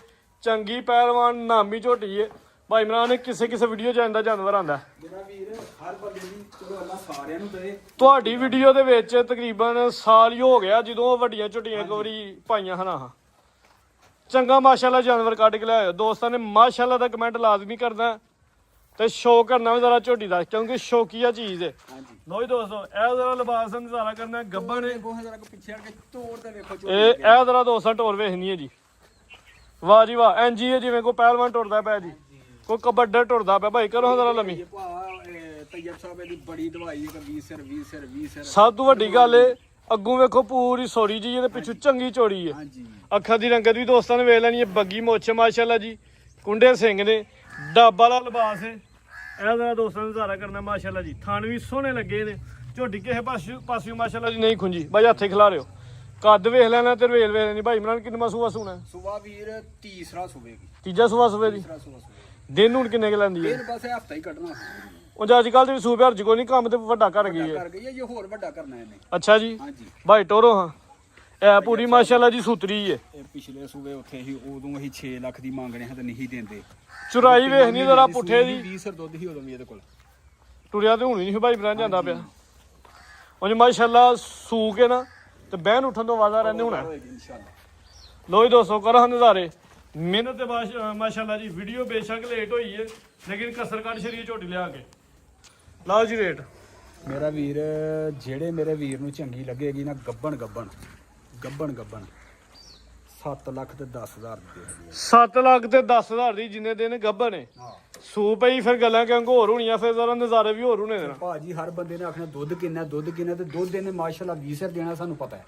ਚੰਗੀ ਪਹਿਲਵਾਨ ਨਾਮੀ ਝੋਟੀ ਹੈ ਭਾਈ ਇਮਰਾਨ ਨੇ ਕਿਸੇ ਵੀਡੀਓ ਚ ਆਂਦਾ ਜਾਨਵਰ ਆਂਦਾ ਮੇਰਾ ਵੀਰ ਹਰ ਬੰਦੇ ਦੀ ਚਲੋ ਅੱਲਾ ਸਾਰਿਆਂ ਨੂੰ ਦੇ ਤੁਹਾਡੀ ਵੀਡੀਓ ਦੇ ਵਿੱਚ ਤਕਰੀਬਨ ਸਾਲ ਹੀ ਹੋ ਗਿਆ ਜਦੋਂ ਵੱਡੀਆਂ ਝੋਟੀਆਂ ਇੱਕ ਵਾਰੀ ਪਾਈਆਂ ਹਨਾ ਚੰਗਾ ਮਾਸ਼ਾਅੱਲਾ ਜਾਨਵਰ ਕੱਢ ਕੇ ਲਿਆਇਓ ਦੋਸਤਾਂ ਨੇ ਮਾਸ਼ਾਅੱਲਾ ਦਾ ਕਮੈਂਟ ਲਾਜ਼ਮੀ ਕਰਨਾ ਤੇ ਸ਼ੌਕ ਕਰਨਾ ਵੀ ਜ਼ਰਾ ਝੋਟੀ ਦਾ ਕਿਉਂਕਿ ਸ਼ੌਕੀਆ ਚੀਜ਼ ਹੈ ਹਾਂਜੀ ਲੋ ਜੀ ਦੋਸਤੋ ਇਹ ਜ਼ਰਾ ਲਿਬਾਸ ਦਾ ਨਜ਼ਾਰਾ ਕਰਨਾ ਗੱਬਾਂ ਨੇ ਦੇਖੋ ਜਰਾ ਪਿੱਛੇ ਹਟ ਕੇ ਤੋੜ ਤੇ ਵੇਖੋ ਇਹ ਜ਼ਰਾ ਦੋਸਤਾਂ ਢੋਲ ਵੇਖਣੀ ਹੈ ਜੀ ਵਾਹ ਜੀ ਵਾਹ ਐਨਜੀ ਹੈ ਜਿਵੇਂ ਕੋਈ ਪਹਿਲਵਾਨ ਟੁਰਦਾ ਪਿਆ ਜੀ ਕੋਈ ਕਬੱਡਾ ਟੁਰਦਾ ਪਿਆ ਭਾਈ ਕਰੋ ਜ਼ਰਾ ਲੰਮੀ ਤੈਯਬ ਸਾਹਿਬ ਦੀ ਬੜੀ ਦਵਾਈ ਹੈ 20 ਸਿਰ ਸਭ ਤੋਂ ਵੱਡੀ ਗੱਲ ਏ ਅੱਗੋਂ ਵੇਖੋ ਪੂਰੀ ਸੋਰੀ ਜੀ ਇਹਦੇ ਪਿੱਛੋਂ ਚੰਗੀ ਚੋੜੀ ਹੈ ਹਾਂਜੀ ਅੱਖਾਂ ਦੀ ਰੰਗਤ ਵੀ ਦੋਸਤਾਂ ਨੇ ਵੇਖ ਲੈਣੀ ਹੈ ਬੱਗੀ ਮੁੱਛ ਮਾਸ਼ਾਅੱਲਾ ਜੀ ਕੁੰਡੇ ਸਿੰਘ ਨੇ ਡੱਬ ਵਾਲਾ ਲਿਬਾਸ ਹੈ ਇਹ ਜ਼ਰਾ ਦੋਸਤਾਂ ਨੇ ਨਜ਼ਾਰਾ ਕਰਨਾ ਮਾਸ਼ਾਅੱਲਾ ਜੀ ਥਣ ਵੀ ਸੋਹਣੇ ਲੱਗੇ ਨੇ ਝੋਟੀ ਕਿਸੇ ਪਾਸਿਓਂ ਮਾਸ਼ਾਅੱਲਾ ਜੀ ਨਹੀਂ ਖੁੰਜੀ ਬਾਈ ਹੱਥੇ ਖਿਲਾ ਰਿਓ ਕੱਦ ਵੇਖ ਲੈਣਾ ਤੇ ਵੇਲ ਵੇਖ ਲੈਣੀ ਭਾਈ ਇਮਰਾਨ ਕਿੰਨਾ ਸੂਆ ਸੂਣਾ ਸੁਬਾ ਵੀਰ ਤੀਸਰਾ ਸੁਵੇਗੀ ਤੀਜਾ ਸੂਆ ਸੂਵੇ ਦੀ ਤੀਸਰਾ ਸੁਬਾ ਦਿਨ ਹੁਣ ਕਿੰਨੇ ਕ ਲੈਂਦੀ ਹੈ ਇਹ ਬਸ ਹਫਤਾ ਹੀ ਕੱਢਣਾ ਉਹ ਅੱਜ ਕੱਲ ਤੇ ਸੂਬੇ ਹਰਜ ਕੋਈ ਨਹੀਂ ਕੰਮ ਤੇ ਵੱਡਾ ਕਰ ਗਈ ਹੈ ਕਰ ਗਈ ਹੈ ਜੇ ਹੋਰ ਵੱਡਾ ਕਰਨਾ ਇਹਨੇ ਅੱਛਾ ਜੀ ਹਾਂਜੀ ਭਾਈ ਟੋਰੋ ਹਾਂ ਇਹ ਪੂਰੀ ਮਾਸ਼ਾਅੱਲਾ ਜੀ ਸੁਤਰੀ ਏ। ਇਹ ਪਿਛਲੇ ਸੂਬੇ ਉੱਥੇ ਹੀ ਉਦੋਂ ਅਸੀਂ 6 ਲੱਖ ਦੀ ਮੰਗਣੇ ਹਾਂ ਤੇ ਨਹੀਂ ਦਿੰਦੇ। ਚੁਰਾਈ ਵੇਖਣੀ ਜ਼ਰਾ ਪੁੱਠੇ ਦੀ 20 ਸਰ ਦੁੱਧ ਹੀ ਉਦੋਂ ਵੀ ਇਹਦੇ ਕੋਲ ਟੁਰਿਆ ਤੇ ਹੁਣ ਹੀ ਨਹੀਂ ਭਾਈ ਬਰਾਂ ਜਾਂਦਾ ਪਿਆ। ਉਂਝ ਮਾਸ਼ਾਅੱਲਾ ਸੂ ਕੇ ਨਾ ਤੇ ਬਹਿਣ ਉੱਠਣ ਤੋਂ ਵਾਦਾ ਰਹਿੰਦੇ ਹੋਣਾ। ਇਨਸ਼ਾਅੱਲਾ। ਲੋ ਜੀ ਦੋਸਤੋ ਕਰੋ ਨਜ਼ਾਰੇ ਮਿਹਨਤ ਤੇ ਮਾਸ਼ਾਅੱਲਾ ਜੀ। ਵੀਡੀਓ ਬੇਸ਼ੱਕ ਲੇਟ ਹੋਈ ਏ ਲੇਕਿਨ ਕਸਰ ਕੱਢ ਸ਼ਰੀਰ ਝੋਟੀ ਲਿਆ ਕੇ ਲਾਓ ਜੀ ਰੇਟ। ਮੇਰਾ ਵੀਰ ਜਿਹੜੇ ਮੇਰੇ ਵੀਰ ਨੂੰ ਚੰਗੀ ਲੱਗੇਗੀ ਨਾ ਗੱਬਣ 7 ਲੱਖ ਤੇ 10,000 ਦੇ 7 ਲੱਖ ਤੇ 10,000 ਦੀ ਜਿੰਨੇ ਦਿਨ ਗੱਭਣ ਨੇ ਹਾਂ ਸੂ ਪਈ ਫਿਰ ਗੱਲਾਂ ਕਿਉਂ ਹੋਰ ਹੋਣੀਆਂ ਫਿਰ ਜ਼ਰਾ ਨਜ਼ਾਰੇ ਵੀ ਹੋਰ ਹੋਣੇ ਦੇਣਾ। ਭਾਜੀ ਹਰ ਬੰਦੇ ਨੇ ਆਖਣਾ ਦੁੱਧ ਕਿੰਨਾ ਤੇ ਦੁੱਧ ਇਹਨੇ ਮਾਸ਼ਾਅੱਲਾ 20 ਰੁਪਏ ਦੇਣਾ ਸਾਨੂੰ ਪਤਾ ਹੈ।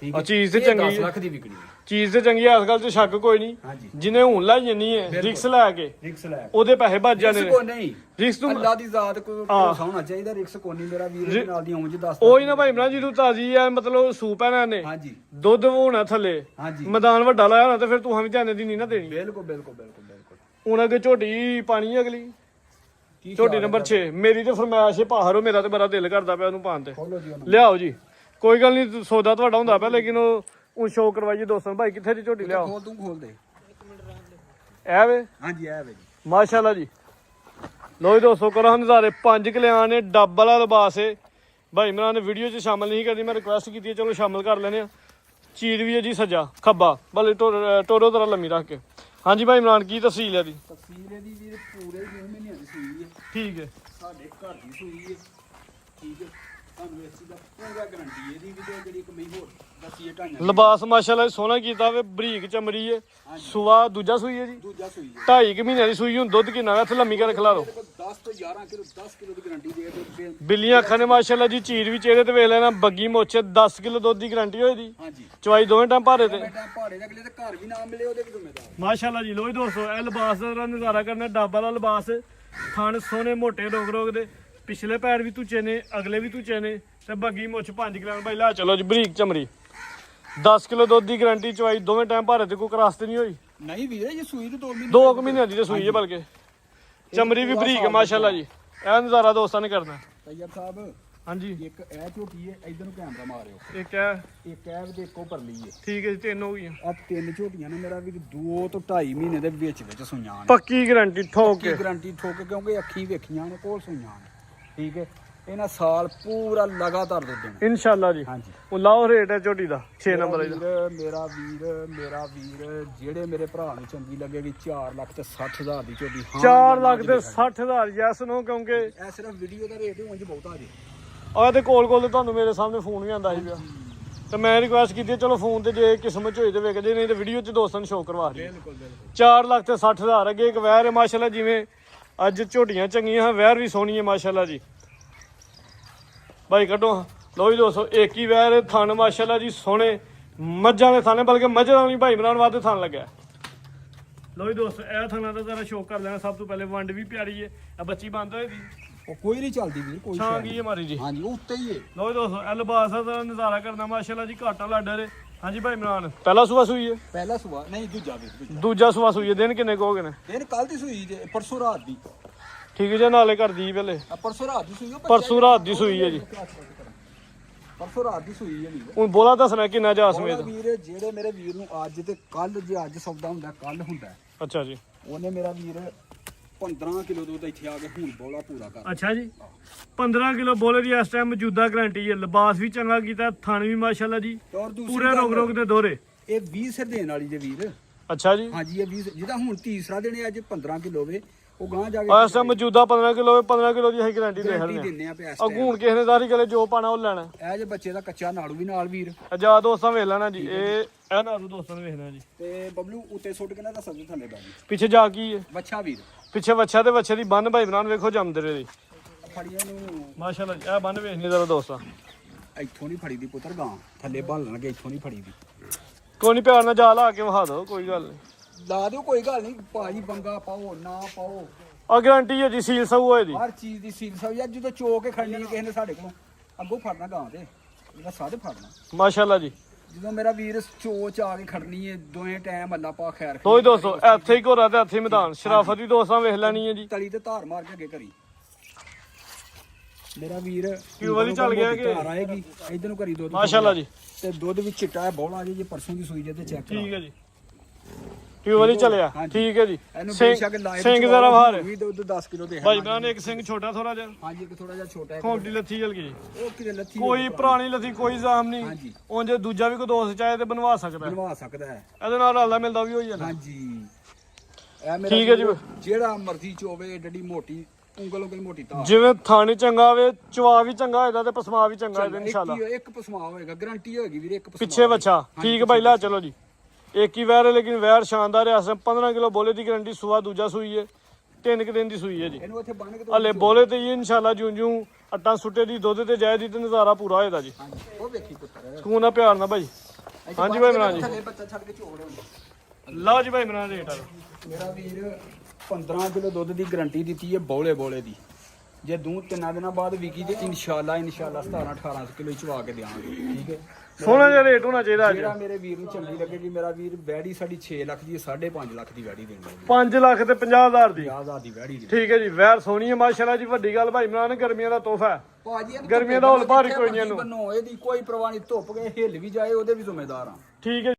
ਠੀਕ ਆ ਹੈ ਚੀਜ਼ ਤੇ ਇਹ ਚੰਗੀ 10 ਹੈ। ਲੱਖ ਦੀ ਵਿਕਣੀ ਹੈ। ਚੀਜ਼ ਤੇ ਚੰਗੀ ਹੈ, ਇਸ ਗੱਲ 'ਚ ਸ਼ੱਕ ਕੋਈ ਨਹੀਂ। ਹਾਂਜੀ ਜਿਹਨੇ ਹੁਣ ਲਾਈ ਜੰਨੀ ਹੈ ਬਿਲਕੁਲ। ਰਿਕਸ ਲੈ ਕੇ ਰਿਕਸ ਲੈ ਉਹਦੇ ਪੈਸੇ ਬਚ ਜਾਣੇ ਰਿਕਸ ਨੇ। ਕੋ ਨਹੀਂ ਰਿਕਸ ਤੂੰ ਅੱਲਾ ਦੀ ਜ਼ਾਤ ਕੋ ਭਰੋਸਾ ਹੋਣਾ ਚਾਹੀਦਾ। ਰਿਕਸ ਕੋ ਨਹੀਂ ਮੇਰਾ ਵੀਰ ਦੇ ਨਾਲ ਦੀ ਉਂਝ ਦੱਸ ਉਹ ਹੀ ਨਾ ਭਾਈ ਬਣਾ ਜਦੋਂ ਤਾਜ਼ੀ ਆ ਮਤਲਬ ਸੂਪ ਹੈ ਨੇ ਹਾਂਜੀ ਦੁੱਧ ਹੋਣਾ ਥੱਲੇ ਹਾਂਜੀ ਮੈਦਾਨ ਵੱਡਾ ਲਾਇਆ ਹੋਣਾ ਤੇ ਫਿਰ ਤੂੰ ਹਮੇ ਧਿਆਨ ਦੀ ਨਹੀਂ ਨਾ ਦੇਣੀ। ਬਿਲਕੁਲ ਹੁਣ ਅੱਗੇ ਝੋਟੀ ਪਾਣੀ ਅਗਲੀ ਕੀ ਝੋਟੀ ਨੰਬਰ 6 ਮੇਰੀ ਤੇ ਫਰਮਾਇਸ਼ ਹੈ ਬਾਹਰੋਂ ਮੇਰਾ ਤੇ ਬੜਾ ਦਿਲ ਕਰਦਾ ਪਿਆ ਉਹਨੂੰ ਪਾਣ ਤੇ। ਖੋਲੋ ਜੀ ਉਹਨੂੰ ਲਿਆਓ ਜੀ ਕੋਈ ਗੱਲ ਨਹੀਂ ਸੌਦਾ ਤੁਹਾਡਾ ਹੁੰਦਾ ਪਿਆ ਲੇਕਿਨ ਉਹ ਸ਼ੋਅ ਕਰਵਾਈਏ ਦੋਸਤਾਂ ਭਾਈ ਕਿੱਥੇ ਦੀ ਝੋਟੀ ਲਿਆਓ। ਖੋਲ ਦੇ ਐ ਵੇ ਹਾਂਜੀ ਐ ਵੇ ਜੀ ਮਾਸ਼ਾਅੱਲਾ ਜੀ। ਲੋ ਜੀ ਦੋਸਤੋ ਕਰੋ ਨਜ਼ਾਰੇ 5 ਕਿਲਿਆਂ ਨੇ ਡੱਬ ਵਾਲਾ ਲਿਬਾਸ ਏ। ਭਾਈ ਮੇਰਾ ਨੇ ਵੀਡੀਓ 'ਚ ਸ਼ਾਮਲ ਨਹੀਂ ਕਰਦੀ ਮੈਂ ਰਿਕੁਐਸਟ ਕੀਤੀ ਹੈ ਚਲੋ ਸ਼ਾਮਲ ਕਰ ਲੈਨੇ ਆ। ਚੀਰ ਵੀ ਹੈ ਜੀ ਸੱਜਾ ਖੱਬਾ ਭਲੇ ਟੋਰੋ ਤਰ੍ਹਾਂ ਲੰਮੀ ਰੱਖ ਕੇ। ਹਾਂਜੀ ਭਾਈ ਇਮਰਾਨ ਕੀ ਤਸਵੀਰ ਹੈ ਦੀ? ਤਫਸੀਰ ਇਹਦੀ ਵੀਰ ਪੂਰੇ 2 ਮਹੀਨਿਆਂ ਦੀ ਸੂਈ ਹੈ। ਠੀਕ ਹੈ ਸਾਡੇ ਘਰ ਦੀ ਸੂਈ ਹੈ। ਠੀਕ ਹੈ ਤੁਹਾਨੂੰ ਇਸ ਚੀਜ਼ ਦਾ ਪੂਰਾ ਗਾਰੰਟੀ ਇਹਦੀ ਵੀ ਤੇ ਜਿਹੜੀ ਇੱਕ ਮਈ ਹੋਰ ਦੱਸੀਏ ਢਾਈਆਂ ਲਿਬਾਸ ਮਾਸ਼ਾਅੱਲਾ ਸੋਹਣਾ ਕੀਤਾ ਵੇ ਬਰੀਕ ਚਮੜੀ ਏ। ਸੁਆ ਦੂਜਾ ਸੂਈ ਹੈ ਜੀ ਦੂਜਾ ਸੂਈ ਹੈ 2.5 ਮਹੀਨਿਆਂ ਦੀ ਸੂਈ ਹੁਣ ਦੁੱਧ ਕਿੰਨਾ ਵਾ ਇੱਥੇ ਲੰਮੀ ਕਰ ਖਿਲਾ ਲਓ। 10 ਤੋਂ 11 ਕਿਲੋ 10 ਕਿਲੋ ਦੀ ਗਾਰੰਟੀ ਦੇ ਦੇ ਬਿੱਲੀਆਂ ਅੱਖਾਂ ਨੇ ਮਾਸ਼ਾਅੱਲਾ ਜੀ ਚੀਰ ਵੀ ਚਿਹਰੇ ਤੇ ਵੇਖ ਲੈਣਾ ਬੱਗੀ ਮੋਚੇ 10 ਕਿਲੋ ਦੁੱਧ ਦੀ ਗਾਰੰਟੀ ਹੋਈ ਦੀ। ਹਾਂਜੀ ਚਵਾਈ ਦੋਵੇਂ ਟਾਈਮ ਭਾਰੇ ਤੇ ਬੇਟਾ ਪਹਾੜੇ ਦੇ ਅਗਲੇ ਤੇ ਘਰ ਵੀ ਨਾ ਮਿਲੇ ਉਹਦੇ ਵੀ ਜ਼ਿੰਮੇਦਾਰ। ਮਾਸ਼ਾਅੱਲਾ ਜੀ। ਲੋ ਜੀ ਦੋਸਤੋ ਇਹ ਲਿਬਾਸ ਦਾ ਨਜ਼ਾਰਾ ਕਰਨਾ ਡੱਬ ਵਾਲਾ ਲਿਬਾਸ ਥਣ ਸੋਹਣੇ ਮੋਟੇ ਰੋਗ ਦੇ ਪਿਛਲੇ ਪੈਰ ਵੀ ਤੁਚੇ ਨੇ ਅਗਲੇ ਵੀ ਤੁਚੇ ਨੇ ਤੇ ਬੱਗੀ ਮੁੱਛ 5 ਕਿਲੋ ਭਾਈ ਲਾ ਚਲੋ ਜੀ ਬਰੀਕ ਚਮੜੀ 10 ਕਿਲੋ ਦੁੱਧ ਦੀ ਗਾਰੰਟੀ ਚਵਾਈ ਦੋਵੇਂ ਟਾਈਮ ਭਾਰੇ ਤੇ ਕੋਈ ਕਰਾਸ ਤੇ ਨਹੀਂ ਹੋਈ। ਨਹੀਂ ਵੀਰੇ ਇਹ ਸੂਈ ਤੇ 2 ਮਹੀਨੇ 2 ਮਹੀਨਿਆਂ ਦੀ ਤੇ ਸੂਈ ਹੈ ਬਲਕਿ ਚਮੜੀ ਵੀ ਬਰੀਕ ਹੈ ਮਾਸ਼ਾਅੱਲਾ ਜੀ। ਇਹ ਨਜ਼ਾਰਾ ਦੋਸਤਾਂ ਨੇ ਕਰਨਾ। ਤੈਯਬ ਸਾਹਿਬ ਹਾਂਜੀ ਇੱਕ ਇਹ ਝੋਟੀ ਹੈ ਇਧਰ ਨੂੰ ਕੈਮਰਾ ਮਾਰਿਓ। ਇੱਕ ਹੈ ਇੱਕ ਇਹ ਵੀ ਦੇਖੋ ਪਰਲੀ ਹੈ। ਠੀਕ ਹੈ ਜੀ 3 ਹੋ ਗਈਆਂ ਆ 3 ਝੋਟੀਆਂ ਨੇ ਮੇਰਾ ਵੀ 2 ਤੋਂ 2.5 ਮਹੀਨੇ ਦੇ ਵਿੱਚ ਸੂਈਆਂ ਨੇ। ਪੱਕੀ ਗਾਰੰਟੀ ਠੋਕ ਕੀ ਕੇ ਗਾਰੰਟੀ ਠੋਕ ਕਿਉਂਕਿ ਅੱਖੀ ਵੇਖੀਆਂ ਨੇ ਕੋਲ ਸੂਈਆਂ ਨੇ। ਠੀਕ ਹੈ ਇਹਨਾਂ ਸਾਲ ਪੂਰਾ ਲਗਾਤਾਰ ਦੁੱਧ ਦੇਣਾ ਇਨਸ਼ਾਅੱਲਾ ਜੀ। ਹਾਂਜੀ ਉਹ ਲਾਓ ਰੇਟ ਹੈ ਝੋਟੀ ਦਾ 6 ਨੰਬਰ ਇਹਦਾ। ਮੇਰਾ ਵੀਰ ਜਿਹੜੇ ਮੇਰੇ ਭਰਾ ਨੂੰ ਚੰਗੀ ਲੱਗੇਗੀ 4 ਲੱਖ ਤੇ 60,000 ਦੀ ਝੋਟੀ। 4 ਲੱਖ ਤੇ 60,000 ਯੈਸ ਨੋ ਕਿਉਂਕਿ ਇਹ ਸਿਰਫ ਵੀਡੀਓ ਦਾ ਰੇਟ ਉਂਝ ਬਹੁਤਾ ਜੀ। ਆਹ ਤੇ ਕੋਲ ਤੇ ਤੁਹਾਨੂੰ ਮੇਰੇ ਸਾਹਮਣੇ ਫੋਨ ਵੀ ਆਂਦਾ ਸੀ ਪਿਆ ਤੇ ਮੈਂ ਰਿਕੁਐਸਟ ਕੀਤੀ ਚਲੋ ਫੋਨ ਤੇ ਜੇ ਕਿਸਮਤ ਚ ਹੋਈ ਤੇ ਵੇਖਦੇ ਨਹੀਂ ਤੇ ਵੀਡੀਓ ਚ ਦੋਸਤਾਂ ਨੂੰ ਸ਼ੋਅ ਕਰਵਾ ਦੇ। ਬਿਲਕੁਲ 4 ਲੱਖ ਤੇ 60,000 ਅੱਗੇ ਇੱਕ ਵੈਰ ਹੈ ਮਾਸ਼ਾਅੱਲਾ ਜਿਵੇਂ ਅੱਜ ਝੋਟੀਆਂ ਚੰਗੀਆਂ ਵੈਰ ਵੀ ਸੋਹਣੀ ਹੈ ਮਾਸ਼ਾਅੱਲਾ ਜੀ। ਭਾਈ ਕੱਢੋ ਲੋ ਜੀ ਦੋਸਤੋ ਇੱਕ ਹੀ ਵੈਰ ਥਣ ਮਾਸ਼ਾਅੱਲਾ ਜੀ ਸੋਹਣੇ ਮੱਝਾਂ ਦੇ ਥਾਣੇ ਬਲਕਿ ਮੱਝਾਂ ਦਾ ਨਹੀਂ ਭਾਈ ਬਣਾਉਣ ਵਾਸਤੇ ਥਣ ਲੱਗਿਆ। ਲੋ ਜੀ ਦੋਸਤੋ ਇਹ ਥਾਣਾ ਦਾ ਜ਼ਰਾ ਸ਼ੋਅ ਕਰ ਲੈਣਾ। ਸਭ ਤੋਂ ਪਹਿਲੇ ਵੰਡ ਵੀ ਪਿਆਰੀ ਹੈ ਆ ਬੱਚੀ ਬੰਦ ਹੋਈ ਦੀ ਉਹ ਕੋਈ ਨਹੀਂ ਚੱਲਦੀ ਵੀਰ ਕੋਈ ਛਾਂ ਗਈ ਹੈ ਮਾਰੀ ਜੀ। ਹਾਂਜੀ ਉਹ ਉੱਤੇ ਹੀ ਹੈ। ਲੋ ਜੀ ਦੋਸਤੋ ਇਹ ਲਿਬਾਸ ਦਾ ਨਜ਼ਾਰਾ ਕਰਨਾ ਮਾਸ਼ਾਅੱਲਾ ਜੀ ਘਾਟਾ ਲਾਡਾ ਰੇ। ਹਾਂਜੀ ਭਾਈ ਇਮਰਾਨ ਪਹਿਲਾ ਸੂਆ ਸੂਈ ਹੈ ਪਹਿਲਾ ਸੁਆ ਨਹੀਂ ਦੂਜਾ ਵੀਰ ਦੂਜਾ ਸੂਆ ਸੂਈ ਹੈ ਦਿਨ ਕਿੰਨੇ ਕੁ ਹੋ ਗਏ ਨੇ? ਦਿਨ ਕੱਲ ਦੀ ਸੂਈ ਜੇ ਪਰਸੋਂ ਰਾਤ ਦੀ। ਠੀਕ ਹੈ ਜੀ ਨਾਲੇ ਕਰਦੀ ਪਹਿਲੇ ਪਰਸੋਂ ਰਾਤ ਦੀ ਸੂਈ ਪਰਸੋਂ ਰਾਤ ਦੀ ਸੂਈ ਹੈ ਜੀ। ਪਰਸੋਂ ਰਾਤ ਦੀ ਸੂਈ ਹੈ ਵੀਰ। ਹੁਣ ਬੋਲਾ ਦੱਸਣਾ ਕਿੰਨਾ ਜਾ ਸਮੇਤ? ਵੀਰ ਜਿਹੜੇ ਮੇਰੇ ਵੀਰ ਨੂੰ ਅੱਜ ਤੇ ਕੱਲ ਜੇ ਅੱਜ ਸੌਦਾ ਹੁੰਦਾ ਕੱਲ ਹੁੰਦਾ। ਅੱਛਾ ਜੀ ਉਹਨੇ ਮੇਰਾ ਵੀਰ 15 ਕਿਲੋ ਦੁੱਧ ਇੱਥੇ ਆ ਕੇ ਹੁਣ ਬੋਲਾ ਪੂਰਾ ਕਰ। ਅੱਛਾ ਜੀ 15 ਕਿਲੋ ਬੋਲੇ ਦੀ ਇਸ ਟਾਈਮ ਮੌਜੂਦਾ ਗਾਰੰਟੀ ਹੈ। ਲਿਬਾਸ ਵੀ ਚੰਗਾ ਕੀਤਾ ਥਣ ਵੀ ਮਾਸ਼ਾਅੱਲਾ ਜੀ ਔਰ ਦੂਸਰੀ ਪੂਰੇ ਰੋਗ ਦੇ ਦੋਰੇ। ਇਹ 20 ਸਿਰ ਦੇਣ ਵਾਲੀ ਜੇ ਵੀਰ। ਅੱਛਾ ਜੀ ਹਾਂਜੀ ਇਹ 20 ਜਿਹਦਾ ਹੁਣ ਤੀਸਰਾ ਦਿਨ ਹੈ ਅੱਜ 15 ਕਿਲੋ ਵੇ ਉਹ ਗਾਂ ਜਾ ਕੇ ਇਸ ਟਾਈਮ ਮੌਜੂਦਾ 15 ਕਿਲੋ 15 ਕਿਲੋ ਦੀ ਅਸੀਂ ਗਾਰੰਟੀ ਦੇ ਗਾਰੰਟੀ ਸਕਦੇ ਦਿੰਨੇ ਆ ਪਿਆ। ਆ ਗੂਣ ਕਿਸੇ ਨੇ ਸਾਰੀ ਗਲੇ ਜੋ ਪਾਣਾ ਉਹ ਲੈਣਾ। ਇਹ ਜੇ ਬੱਚੇ ਦਾ ਕੱਚਾ ਨਾੜੂ ਵੀ ਨਾਲ ਵੀਰ ਜਾ ਦੋਸਤਾਂ ਵੇਖ ਲੈਣਾ ਜੀ ਇਹ ਨਾੜੂ ਦੋਸਤਾਂ ਨੇ ਵੇਖਣਾ ਜੀ। ਤੇ ਬਬਲੂ ਉੱਤੇ ਸੁੱਟ ਕੇ ਨਾ ਤਾਂ ਸਬਜ਼ੀ ਥੱਲੇ ਬੈ ਗਈ ਪਿੱਛੇ ਜਾ ਕੀ ਹੈ ਬੱਚਾ ਵੀਰ ਪਿੱਛੇ ਵੱਛਾ ਤੇ ਵੱਛੇ ਦੀ ਬੰਨ ਭਾਈ ਬਣਾਉਣ ਵੇਖੋ ਜੰਮਦਰੇ ਦੀ ਫੜੀਆਂ ਨੂੰ ਮਾਸ਼ਾਅੱਲਾ ਜੀ। ਇਹ ਬੰਨ ਵੇਖਣੀ ਜ਼ਰਾ ਦੋਸਤਾਂ ਇੱਥੋਂ ਨਹੀਂ ਫੜੀ ਦੀ ਪੁੱਤਰ ਗਾਂ ਥੱਲੇ ਭਾਲਣਗੇ ਇੱਥੋਂ ਨਹੀਂ ਫੜੀ ਦੀ। ਕੋਈ ਨਹੀਂ ਪਿਆਰ ਨਾਲ ਜਾ ਲਾ ਕੇ ਵਿਖਾ ਦਿਓ ਕੋਈ ਗੱਲ ਨਹੀਂ। ਲਾ ਦਿਓ ਕੋਈ ਗੱਲ ਨਹੀਂ ਭਾਜੀ ਬੰਗਾ ਪਾਓ ਨਾ ਪਾਓ ਆ ਗਾਰੰਟੀ ਹੈ ਜੀ ਸੀਲ ਸਭ ਹੋਏ ਦੀ ਹਰ ਚੀਜ਼ ਦੀ ਸੀਲ ਸਭ ਯਾਰ ਜਦੋਂ ਚੋ ਕੇ ਖੜਨੀ ਹੈ ਕਿਸੇ ਨੇ ਸਾਡੇ ਕੋਲੋਂ ਅੱਗੋਂ ਫੜਨਾ ਗਾਂ ਦੇ ਇਹਦਾ ਸਾਰੇ ਫੜਨਾ ਮਾਸ਼ਾਅੱਲਾ ਜੀ। ਜਦੋਂ ਮੇਰਾ ਵੀਰ ਚੋ ਚ ਆ ਕੇ ਖੜਨੀ ਹੈ ਦੋਵੇਂ ਟਾਈਮ ਅੱਲਾ ਪਾ ਖੈਰ ਤੋਈ ਦੋਸਤੋ ਇੱਥੇ ਹੀ ਘੋਰਾ ਤੇ ਇੱਥੇ ਹੀ ਮੈਦਾਨ ਸ਼ਰਾਫਤ ਵੀ ਦੋਸਤਾਂ ਵੇਖ ਲੈਣੀ ਹੈ ਜੀ। ਤਲੀ ਤੇ ਧਾਰ ਮਾਰ ਕੇ ਅੱਗੇ ਕਰੀ ਮੇਰਾ ਵੀਰ ਕਿਉਂ ਵਾਲੀ ਚੱਲ ਗਿਆ ਕਿ ਘਰ ਆਏਗੀ ਇਧਰ ਨੂੰ ਕਰੀ ਦੁੱਧ ਮਾਸ਼ਾਅੱਲਾ ਜੀ ਤੇ ਦੁੱਧ ਵੀ ਚਿੱਟਾ ਹੈ ਬੋਲਾ ਜੀ ਪਰਸੋਂ ਦੀ ਸੂਈ ਜੇ ਤੇ ਚੈੱਕ ਠੀਕ ਹੈ ਜੀ ਕਿਉਂ ਵਾਲੀ ਚੱਲਿਆ ਠੀਕ ਹੈ ਜੀ ਇਹਨੂੰ ਬੇਸ਼ੱਕ ਲਾਈਵ ਸਿੰਘ ਜ਼ਰਾ ਬਾਹਰ ਵੀ ਦੁੱਧ 10 ਕਿਲੋ ਦੇ ਹੈ ਭਾਈ ਬਣਾ ਨੇ ਇੱਕ ਸਿੰਘ ਛੋਟਾ ਥੋੜਾ ਜਿਹਾ ਹਾਂਜੀ ਇੱਕ ਥੋੜਾ ਜਿਹਾ ਛੋਟਾ ਹੈ ਖੋਂਡੀ ਲੱਥੀ ਜਲ ਗਈ ਉਹ ਕਿਤੇ ਲੱਥੀ ਕੋਈ ਪੁਰਾਣੀ ਲੱਥੀ ਕੋਈ ਜ਼ਾਮ ਨਹੀਂ ਹਾਂਜੀ ਉਂਝ ਦੂਜਾ ਵੀ ਕੋਈ ਦੋਸਤ ਚਾਹੇ ਤੇ ਬਣਵਾ ਸਕਦਾ ਬਣਵਾ ਸਕਦਾ ਹੈ ਇਹਦੇ ਨਾਲ ਰਲਦਾ ਮਿਲਦਾ ਵੀ ਹੋਈ ਜਾਂਦਾ ਹਾਂਜੀ ਇਹ ਮੇਰਾ ਠੀਕ ਹੈ ਜੀ ਜਿਹੜਾ ਮਰਜ਼ੀ ਚੋਵੇ ਡੱਡੀ ਮੋਟੀ ਉਂਗਲ ਮੋਟੀ ਤਾਂ ਜਿਵੇਂ ਥਾਣੀ ਚੰਗਾ ਹੋਵੇ ਚਵਾ ਵੀ ਚੰਗਾ ਹੋਏਗਾ ਤੇ ਪਸਮਾ ਵੀ ਚੰਗਾ ਹੋਏਗਾ ਇਨਸ਼ਾਅੱਲਾ ਇੱਕ ਪਸਮਾ ਹੋਏਗਾ ਗਾਰੰਟੀ ਹੋਏਗੀ ਵੀਰੇ ਇੱਕ ਪਸਮਾ ਪਿੱਛੇ ਬੱਚਾ ਠੀਕ ਭਾਈ ਲਾ ਚਲੋ ਜੀ ਇੱਕ ਹੀ ਵੈਰ ਹੈ ਲੇਕਿਨ ਵੈਰ ਸ਼ਾਨਦਾਰ ਹੈ ਅਸਮ 15 ਕਿਲੋ ਬੋਲੇ ਦੀ ਗਾਰੰਟੀ ਸੁਆ ਦੂਜਾ ਸੂਈ ਹੈ 3 ਦਿਨ ਦੀ ਸੂਈ ਹੈ ਜੀ ਇਹਨੂੰ ਇੱਥੇ ਬੰਨ ਕੇ ਹਲੇ ਬੋਲੇ ਤੇ ਹੀ ਇਨਸ਼ਾਅੱਲਾ ਜੂੰ ਅੱਟਾਂ ਸੁੱਟੇ ਦੀ ਦੁੱਧ ਤੇ ਜਾਇ ਦੀ ਤੇ ਨਜ਼ਾਰਾ ਪੂਰਾ ਹੋਏਗਾ ਜੀ ਉਹ ਵੇਖੀ ਪੁੱਤਰ ਸਕੂਨ ਨਾਲ ਪਿਆਰ ਨਾਲ ਭਾਈ ਹਾਂਜੀ ਭਾਈ ਮਨਾ ਜੀ ਥੱਲੇ ਬੱਚਾ ਛੱਡ ਕੇ ਝੋੜ ਲਓ ਜੀ ਭਾਈ ਮਨਾ ਰੇਟ ਆ ਮੇਰਾ ਵੀਰ 15 ਕਿਲੋ ਦੁੱਧ ਦੀ ਗਾਰੰਟੀ ਦਿੱਤੀ ਹੈ ਬੋਲੇ ਦੀ ਜੇ 2-3 ਦਿਨਾਂ ਬਾਅਦ ਵਿਕੀ ਤੇ ਇਨਸ਼ਾਅੱਲਾ 17-18 ਕਿਲੋ ਚਵਾ ਕੇ ਦੇਵਾਂਗੇ ਠੀਕ ਹੈ ਸੋਹਣਾ ਜਿਹਾ ਰੇਟ ਹੋਣਾ ਚਾਹੀਦਾ ਅੱਜ ਜਿਹੜਾ ਮੇਰੇ ਵੀਰ ਨੂੰ ਚੰਗੀ ਲੱਗੇਗੀ ਮੇਰਾ ਵੀਰ ਵੈੜੀ ਸਾਡੀ 6 ਲੱਖ ਦੀ 5.5 ਲੱਖ ਦੀ ਵੈੜੀ ਦੇਣੀ 5 ਲੱਖ ਤੇ 50,000 ਦੀ 50,000 ਦੀ ਵੈੜੀ ਦੀ ਠੀਕ ਹੈ ਜੀ ਵੈਰ ਸੋਹਣੀ ਹੈ ਮਾਸ਼ਾਅੱਲਾ ਜੀ ਵੱਡੀ ਗੱਲ ਭਾਈ ਮਨਾ ਗਰਮੀਆਂ ਦਾ ਤੋਹਫਾ ਹੈ ਭਾਜੀ ਇਹਨੂੰ ਗਰਮੀਆਂ ਦਾ ਹੌਲ ਭਾਰੀ ਕੋਈ ਨਹੀਂ ਇਹਨੂੰ ਬੰਨੋ ਇਹਦੀ ਕੋਈ ਪਰਵਾਹ ਨਹੀਂ ਧੁੱਪ ਗਏ ਹਿੱਲ ਵੀ ਜਾਏ ਉਹਦੇ ਵੀ ਜ਼ਿੰਮੇਦਾਰ ਆ ਠੀਕ ਹੈ